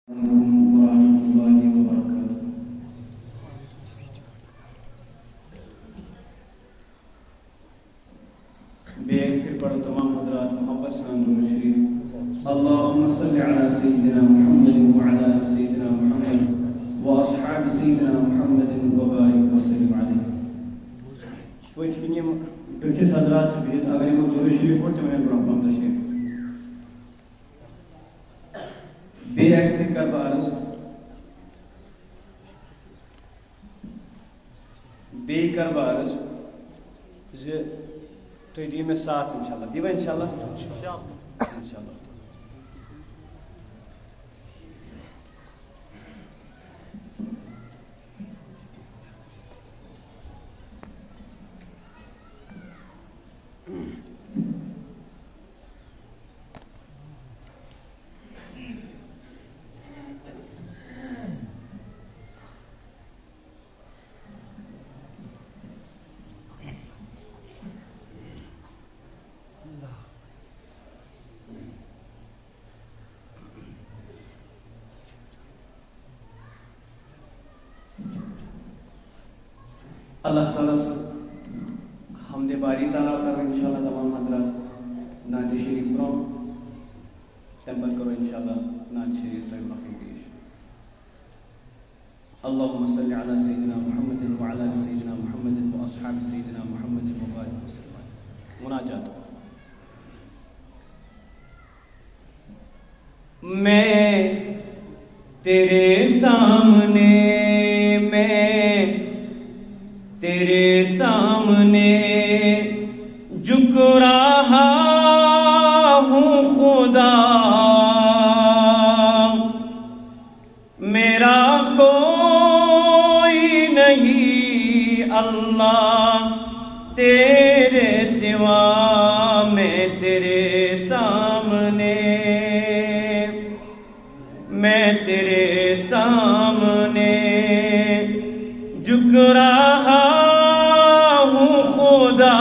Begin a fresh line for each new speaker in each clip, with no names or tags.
ورحمۃ اللہ وبرکاتہ۔ بے پھر پڑھو تمام حضرات محبت سے درود شریف۔ اللهم صل على سيدنا محمد وعلى آل سيدنا محمد واصحاب سيدنا محمد وبارك وسلم عليه۔ پوچھ کنیم بکس حضرات سے بہت اگر یہ درود شریف پڑھتے میں برحمت تشریف بے پھر کر بارز بے کر بارز زِ تو دی میں ساتھ انشاءاللہ دیوا انشاءاللہ انشاءاللہ اللہ تعالیٰ سے حمد باری تعالیٰ کرو انشاءاللہ تمام حضرات نعت شریف پڑھو تمبر کرو انشاءاللہ نعت شریف تو باقی پیش۔ اللهم صل على سيدنا محمد وعلى آل سيدنا محمد واصحاب سيدنا محمد وبارك وسلم۔ مناجات میں تیرے سامنے تیرے سامنے جھک رہا ہوں خدا، میرا کوئی نہیں اللہ تیرے سوا، میں تیرے سامنے جھک رہا ہوں خدا،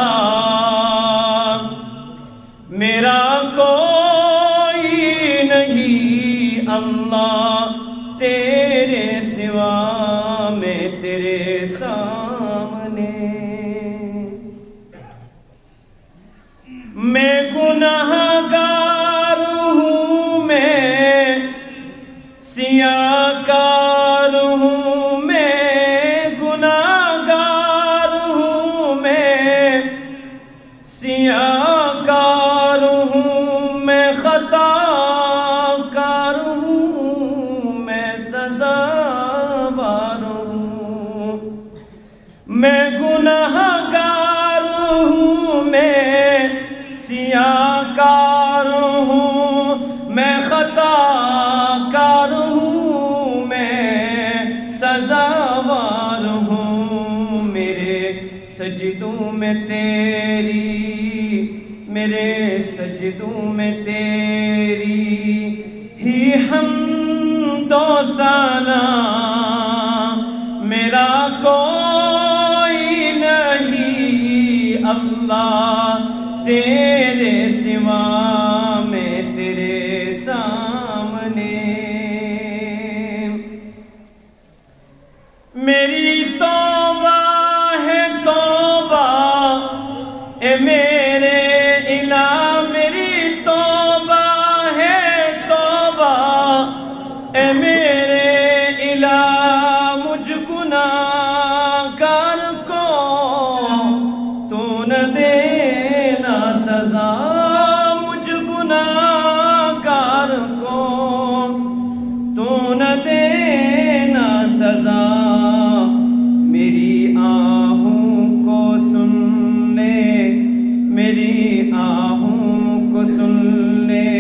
میرا کوئی نہیں اللہ تیرے سوا، میں تیرے سامنے۔ میں گنہگار ہوں، میں سیاہ کار ہوں، سیاہ کار ہوں، میں خطا کار ہوں، میں سزاوار ہوں۔ میں گناہ گار ہوں، میں سیاہ کار ہوں، میں خطا کار ہوں، میں سزاوار ہوں۔ میرے سجدوں میں تیری، میرے سجدوں میں تیری ہی حمد و ثنا، میرا کوئی نہیں اللہ تیرے سوا، میں تیرے سامنے۔ میری توبہ ہے توبہ اے میرے الہ، میری توبہ ہے توبہ اے میرے الہ، مجھ گناہگار کو تو نہ دینا سزا، مجھ گناہگار کو تو نہ دینا سزا۔ میری آہوں کو سن لے، میری آہوں کو سن لے،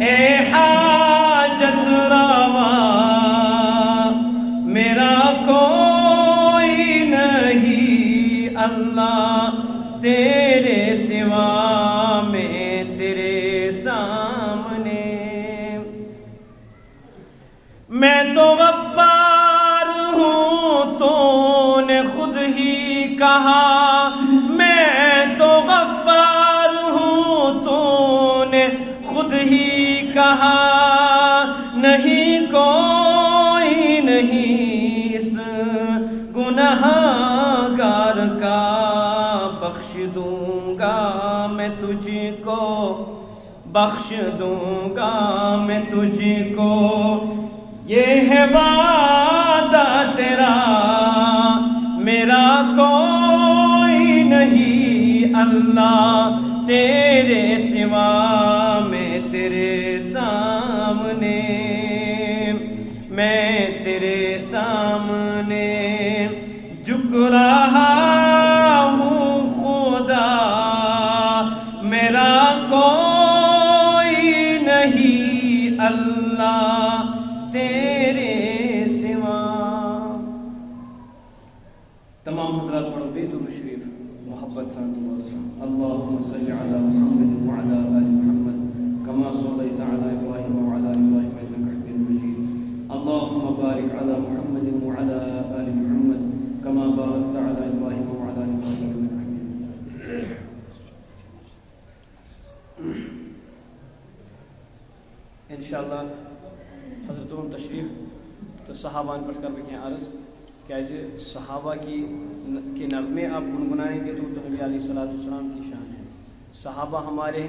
اے حاجت روا، میرا کوئی نہیں اللہ تیرے سوا، میں تیرے سامنے۔ میں تو غفار ہوں، تو نے خود ہی کہا، میں تو غفار ہوں، تو نے خود ہی کہا نہیں نہیں اس گنہگار کا، بخش دوں گا میں تجھ کو، بخش دوں گا میں تجھ کو، یہ ہے وعدہ تیرا، میرا کوئی نہیں اللہ تیرے سوا، میں تیرے سامنے، میں تیرے سامنے جھک رہا ہوں خدا، میرا کوئی نہیں اللہ تیرے سوا۔ تمام حضرات پڑھو بے درود شریف محبت سان تمہارا۔ اللہم صل علی محمد وعلی آل محمد کما صلیت علی ابراہیم وعلی آل ابراہیم انک حمید مجید۔ اللہم بارک علی محمد وعلی آل محمد کما بارکت علی ابراہیم وعلی آل ابراہیم انک حمید مجید۔ انشاءاللہ حضرتوں تشریف تو صحابان پڑھ کر بکیں عرض کیسے صحابہ کے نغمے آپ گنگنائیں گے تو نبی علیہ السلام کی شان ہے۔ صحابہ ہمارے،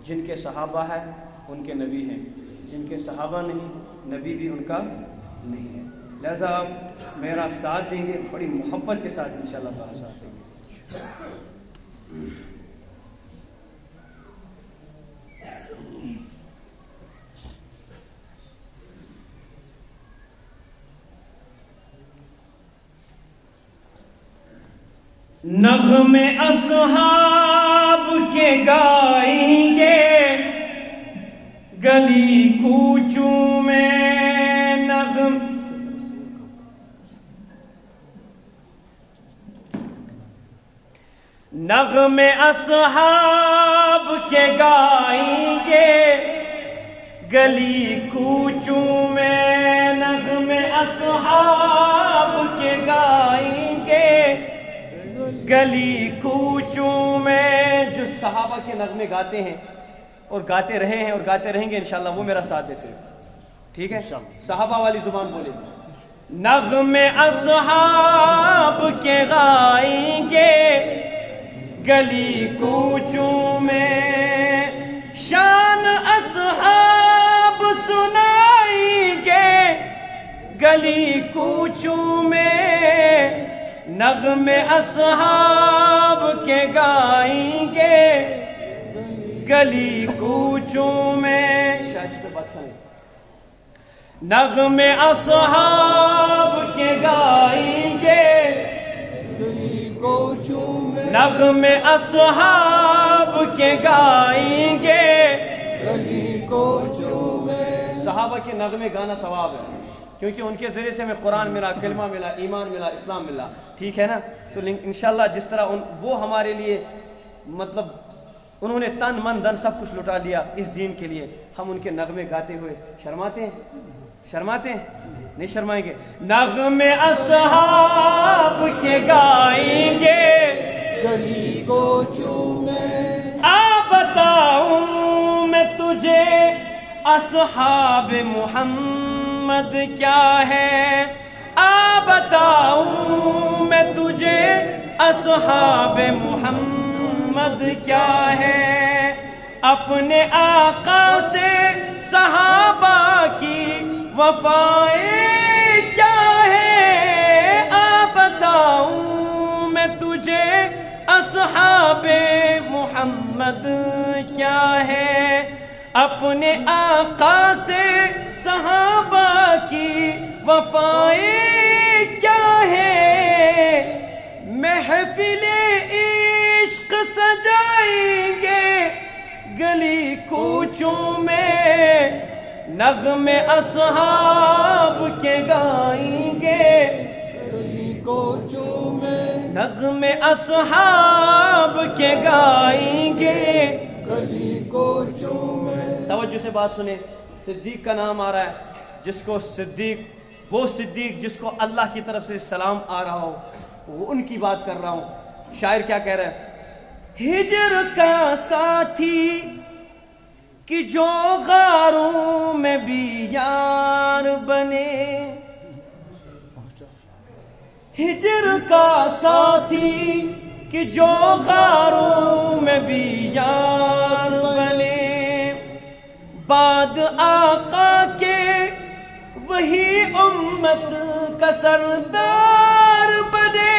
جن کے صحابہ ہیں ان کے نبی ہیں، جن کے صحابہ نہیں نبی بھی ان کا نہیں ہے، لہذا آپ میرا ساتھ دیں گے، بڑی محبت کے ساتھ انشاءاللہ تعالیٰ ساتھ دیں گے۔ نغمے اصحاب کے گائیں گے گلی کوچوں میں، نغمے اصحاب کے گائیں گے گلی کوچوں میں، نغمے اصحاب کے گائیں گے گلی کوچوں میں۔ جو صحابہ کے نغمے گاتے ہیں اور گاتے رہے ہیں اور گاتے رہیں گے انشاءاللہ، وہ میرا ساتھ دے صرف، ٹھیک ہے؟ صحابہ والی زبان بولے۔ نغمے اصحاب کے گائیں گے گلی کوچوں میں، شان اصحاب سنائیں گے گلی کوچوں میں، نغمے اصحاب کے گائیں گے گلی کوچوں میں، نغمے اصحاب کے گائیں گے گلی کوچوں میں، نغمے اصحاب کے گائیں گے گلی کوچوں میں۔ صحابہ کے نغمے گانا ثواب ہے، کیونکہ ان کے ذریعے سے ہمیں قرآن ملا، کلمہ ملا، ایمان ملا، اسلام ملا، ٹھیک ہے نا؟ تو انشاءاللہ جس طرح وہ ہمارے لیے مطلب انہوں نے تن من دن سب کچھ لٹا لیا اس دین کے لیے، ہم ان کے نغمے گاتے ہوئے شرماتے ہیں؟ شرماتے ہیں؟ نہیں شرمائیں گے۔ نغمے اصحاب کے گائیں گے گلی کوچوں میں، آ بتاؤں میں تجھے اصحاب محمد کیا ہے، آ بتاؤں میں تجھے اصحاب محمد کیا ہے، اپنے آقا سے صحابہ کی وفائیں کیا ہے، آ بتاؤں میں تجھے اصحاب محمد کیا ہے، اپنے آقا سے صحابہ کی وفائیں کیا ہے، محفل عشق سجائیں گے گلی کوچوں میں، نغمے اصحاب کے گائیں گے گلی کوچوں میں، نغمے اصحاب کے گائیں گے گلی کوچوں میں۔ توجہ سے بات سنیں، صدیق کا نام آ رہا ہے، جس کو صدیق، وہ صدیق جس کو اللہ کی طرف سے سلام آ رہا ہو، وہ ان کی بات کر رہا ہوں۔ شاعر کیا کہہ رہا ہے؟ ہجر کا ساتھی کہ جو غاروں میں بھی یار بنے،
ہجر کا ساتھی کہ جو غاروں میں بھی یار بنے، بعد آقا کے وہی امت کا سردار بنے۔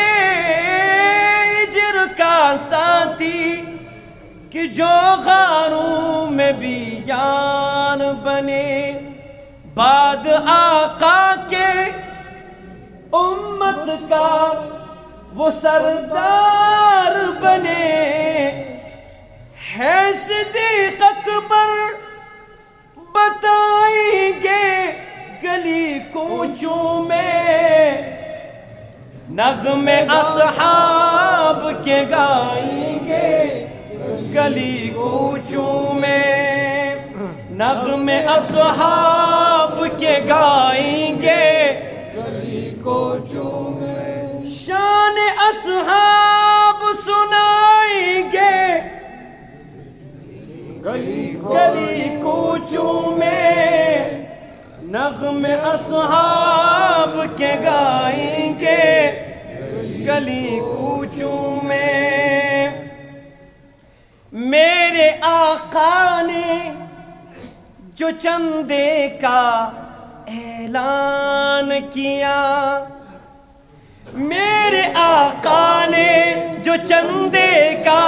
ہجر کا ساتھی کہ جو غاروں میں بھی یار بنے، بعد آقا کے امت کا وہ سردار بنے۔ ہے صدیق اکبر بتائیں گے گلی کوچوں میں، نغمے اصحاب کے گائیں گے گلی کوچوں میں، نغمے اصحاب کے گائیں گے گلی کوچوں میں، شان اصحاب سنائیں گے گلی کوچوں میں، نغمے اصحاب کے گائیں گے گلی کوچوں میں۔ میرے آقا نے جو چندے کا اعلان کیا، میرے آقا نے جو چندے کا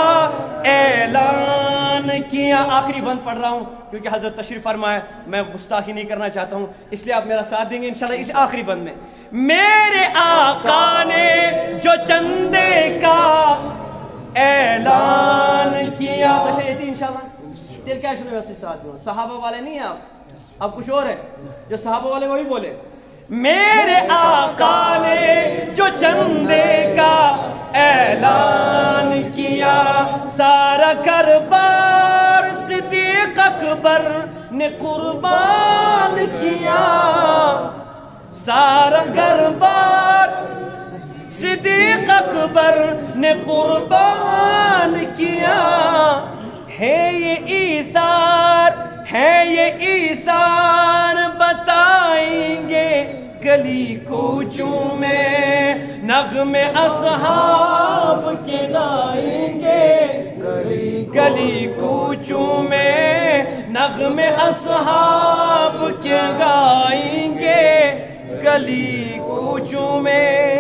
اعلان کیا۔ آخری بند پڑھ رہا ہوں کیونکہ حضرت تشریف فرما ہے، میں گستاخی نہیں کرنا چاہتا ہوں، اس لیے آپ میرا ساتھ دیں گے انشاءاللہ اس آخری بند میں۔ میرے آقا نے جو چندے کا اعلان کیا، تشریف انشاءاللہ تیل کیا شروع ہے ساتھ دوں، صحابہ والے نہیں ہیں آپ، اب کچھ اور ہے، جو صحابہ والے وہی بولے۔ میرے آقا نے جو چندے کا اعلان کیا، سارا کاروبار صدیق اکبر نے قربان کیا، سارا کاروبار صدیق اکبر نے قربان کیا۔ ہے یہ ایثار، ہے یہ ایثار بتائیں گے گلی کوچوں میں، نغمے اصحاب کے گائیں گے گلی کوچوں میں، نغمے اصحاب کے گائیں گے گلی کوچوں میں۔